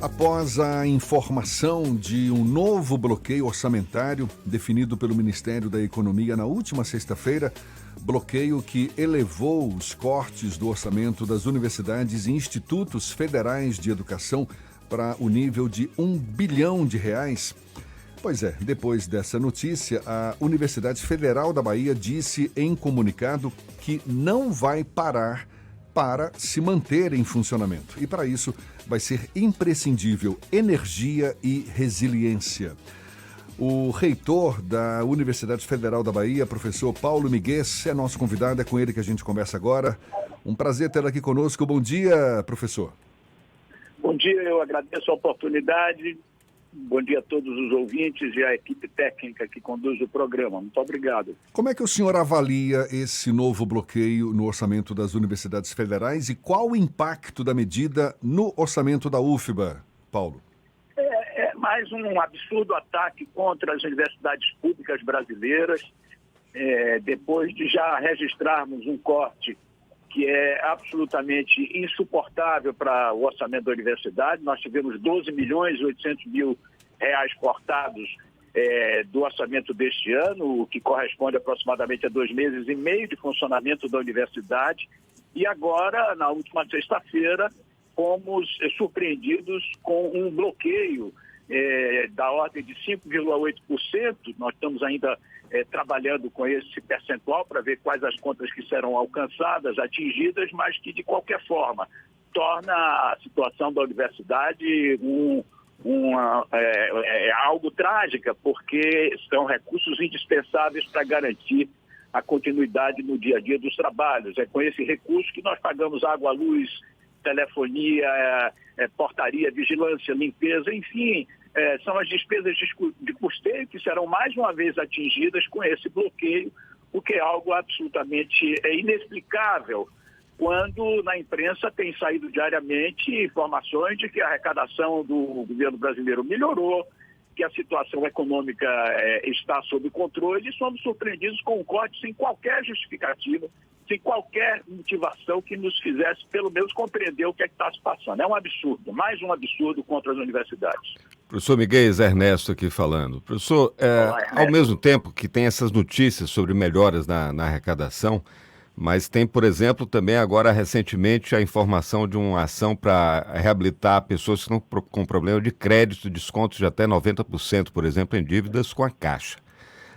Após a informação de um novo bloqueio orçamentário definido pelo Ministério da Economia na última sexta-feira, bloqueio que elevou os cortes do orçamento das universidades e institutos federais de educação para o nível de R$ 1 bilhão. Pois é, depois dessa notícia, a Universidade Federal da Bahia disse em comunicado que não vai parar para se manter em funcionamento. E para isso vai ser imprescindível energia e resiliência. O reitor da Universidade Federal da Bahia, professor Paulo Miguel, é nosso convidado, é com ele que a gente conversa agora. Um prazer tê-lo aqui conosco. Bom dia, professor. Bom dia, eu agradeço a oportunidade. Bom dia a todos os ouvintes e a equipe técnica que conduz o programa. Muito obrigado. Como é que o senhor avalia esse novo bloqueio no orçamento das universidades federais e qual o impacto da medida no orçamento da UFBA, Paulo? É mais um absurdo ataque contra as universidades públicas brasileiras, depois de já registrarmos um corte que é absolutamente insuportável para o orçamento da universidade. Nós tivemos 12 milhões e 800 mil reais cortados do orçamento deste ano, o que corresponde aproximadamente a 2 meses e meio de funcionamento da universidade. E agora, na última sexta-feira, fomos surpreendidos com um bloqueio da ordem de 5,8%. Nós estamos ainda trabalhando com esse percentual para ver quais as contas que serão alcançadas, atingidas, mas que, de qualquer forma, torna a situação da universidade algo trágica, porque são recursos indispensáveis para garantir a continuidade no dia a dia dos trabalhos. É com esse recurso que nós pagamos água, luz, telefonia, portaria, vigilância, limpeza, enfim, são as despesas de custeio que serão mais uma vez atingidas com esse bloqueio, o que é algo absolutamente inexplicável, quando na imprensa tem saído diariamente informações de que a arrecadação do governo brasileiro melhorou, que a situação econômica está sob controle, e somos surpreendidos com um corte sem qualquer justificativa, sem qualquer motivação que nos fizesse, pelo menos, compreender o que é que está se passando. É um absurdo, mais um absurdo contra as universidades. Professor Miguel Ernesto aqui falando. Professor, Olá, Ernesto. Ao mesmo tempo que tem essas notícias sobre melhoras na arrecadação, mas tem, por exemplo, também agora recentemente a informação de uma ação para reabilitar pessoas que estão com problema de crédito, descontos de até 90%, por exemplo, em dívidas com a Caixa.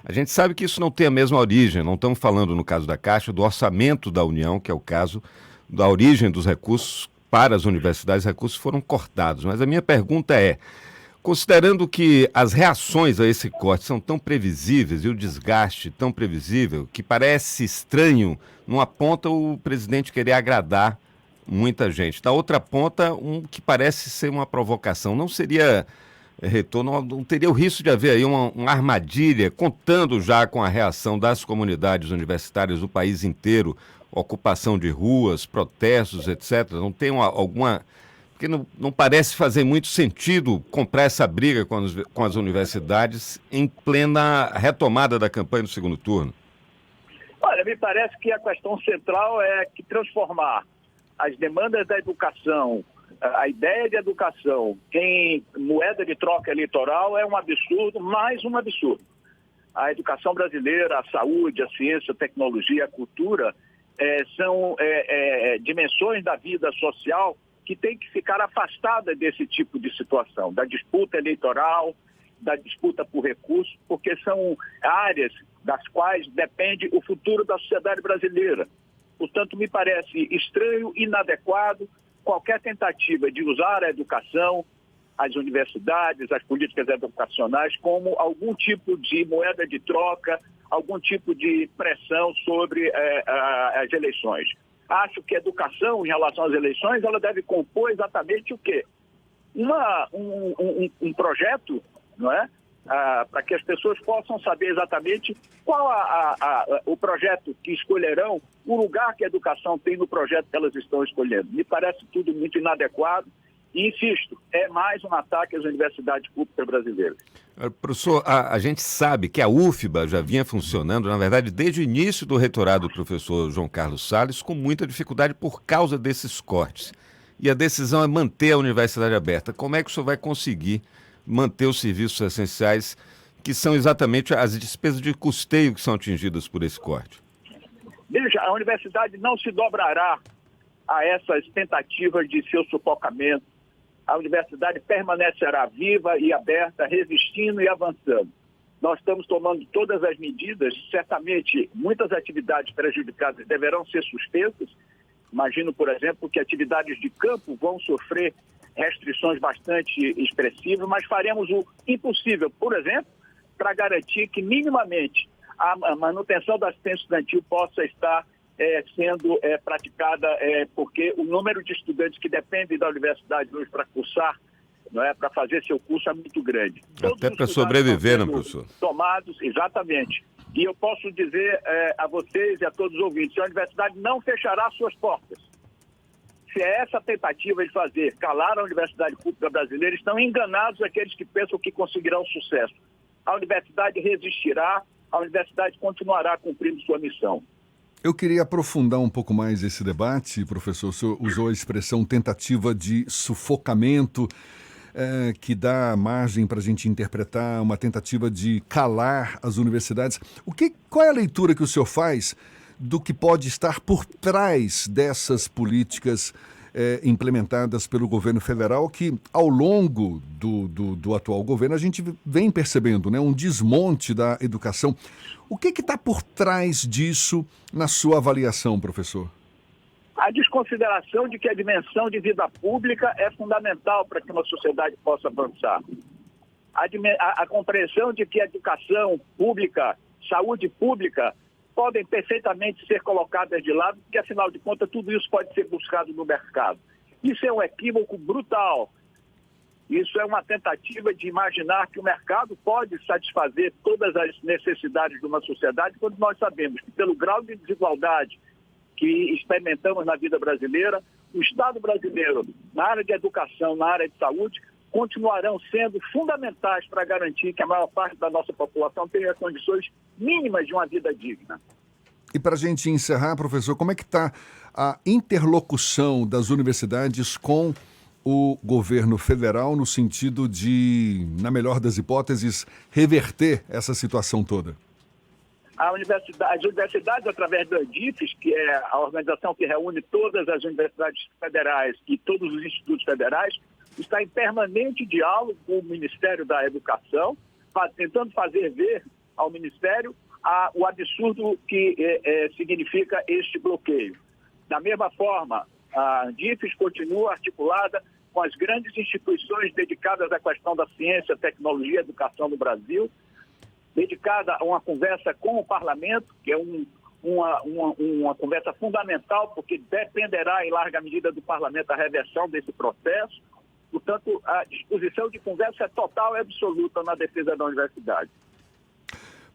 A gente sabe que isso não tem a mesma origem, não estamos falando, no caso da Caixa, do orçamento da União, que é o caso da origem dos recursos para as universidades, os recursos foram cortados. Mas a minha pergunta é, considerando que as reações a esse corte são tão previsíveis e o desgaste tão previsível, que parece estranho, numa ponta o presidente querer agradar muita gente, da outra ponta um que parece ser uma provocação, não seria... retorno, não teria o risco de haver aí uma armadilha, contando já com a reação das comunidades universitárias do país inteiro, ocupação de ruas, protestos, etc. Não tem alguma... Porque não parece fazer muito sentido comprar essa briga com as universidades em plena retomada da campanha do segundo turno. Olha, me parece que a questão central é que transformar as demandas da educação, a ideia de educação em moeda de troca eleitoral é um absurdo, mais um absurdo. A educação brasileira, a saúde, a ciência, a tecnologia, a cultura são dimensões da vida social que tem que ficar afastada desse tipo de situação, da disputa eleitoral, da disputa por recursos, porque são áreas das quais depende o futuro da sociedade brasileira. Portanto, me parece estranho, inadequado, qualquer tentativa de usar a educação, as universidades, as políticas educacionais como algum tipo de moeda de troca, algum tipo de pressão sobre as eleições. Acho que a educação, em relação às eleições, ela deve compor exatamente o quê? Um projeto, não é? Para que as pessoas possam saber exatamente qual o projeto que escolherão, o lugar que a educação tem no projeto que elas estão escolhendo. Me parece tudo muito inadequado e, insisto, é mais um ataque às universidades públicas brasileiras. Professor, a gente sabe que a UFBA já vinha funcionando, na verdade, desde o início do reitorado do professor João Carlos Salles, com muita dificuldade por causa desses cortes. e a decisão é manter a universidade aberta. Como é que o senhor vai conseguir manter os serviços essenciais, que são exatamente as despesas de custeio que são atingidas por esse corte? Veja, a universidade não se dobrará a essas tentativas de seu sufocamento. A universidade permanecerá viva e aberta, resistindo e avançando. Nós estamos tomando todas as medidas, certamente muitas atividades prejudicadas deverão ser suspensas. Imagino, por exemplo, que atividades de campo vão sofrer restrições bastante expressivas, mas faremos o impossível, por exemplo, para garantir que minimamente a manutenção da assistência estudantil possa estar sendo praticada, porque o número de estudantes que dependem da universidade hoje para cursar, não é, para fazer seu curso é muito grande. Até para sobreviver, né, professor? Tomados, exatamente. E eu posso dizer a vocês e a todos os ouvintes, a universidade não fechará suas portas. Se é essa tentativa de fazer calar a universidade pública brasileira, estão enganados aqueles que pensam que conseguirão sucesso. A universidade resistirá, a universidade continuará cumprindo sua missão. Eu queria aprofundar um pouco mais esse debate, professor. O senhor usou a expressão tentativa de sufocamento, que dá margem para a gente interpretar uma tentativa de calar as universidades. Qual é a leitura que o senhor faz do que pode estar por trás dessas políticas implementadas pelo governo federal, que ao longo do atual governo a gente vem percebendo, né, um desmonte da educação? O que está por trás disso na sua avaliação, professor? A desconsideração de que a dimensão de vida pública é fundamental para que uma sociedade possa avançar. A compreensão de que a educação pública, saúde pública, podem perfeitamente ser colocadas de lado, porque, afinal de contas, tudo isso pode ser buscado no mercado. Isso é um equívoco brutal. Isso é uma tentativa de imaginar que o mercado pode satisfazer todas as necessidades de uma sociedade, quando nós sabemos que, pelo grau de desigualdade que experimentamos na vida brasileira, o Estado brasileiro, na área de educação, na área de saúde, continuarão sendo fundamentais para garantir que a maior parte da nossa população tenha condições mínimas de uma vida digna. E para a gente encerrar, professor, como é que está a interlocução das universidades com o governo federal no sentido de, na melhor das hipóteses, reverter essa situação toda? As universidades, através do ANDIFES, que é a organização que reúne todas as universidades federais e todos os institutos federais, está em permanente diálogo com o Ministério da Educação, tentando fazer ver ao Ministério o absurdo que significa este bloqueio. Da mesma forma, a ANDIFES continua articulada com as grandes instituições dedicadas à questão da ciência, tecnologia e educação no Brasil, dedicada a uma conversa com o Parlamento, que é uma conversa fundamental, porque dependerá em larga medida do Parlamento a reversão desse processo. Portanto, a disposição de conversa é total e absoluta na defesa da universidade.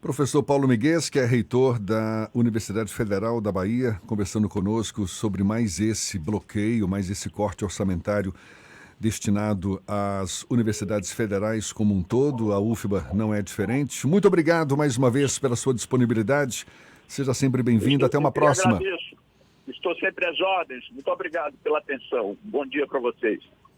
Professor Paulo Miguel, que é reitor da Universidade Federal da Bahia, conversando conosco sobre mais esse bloqueio, mais esse corte orçamentário destinado às universidades federais como um todo. A UFBA não é diferente. Muito obrigado mais uma vez pela sua disponibilidade. Seja sempre bem-vindo. Até uma próxima. Agradeço. Estou sempre às ordens. Muito obrigado pela atenção. Bom dia para vocês.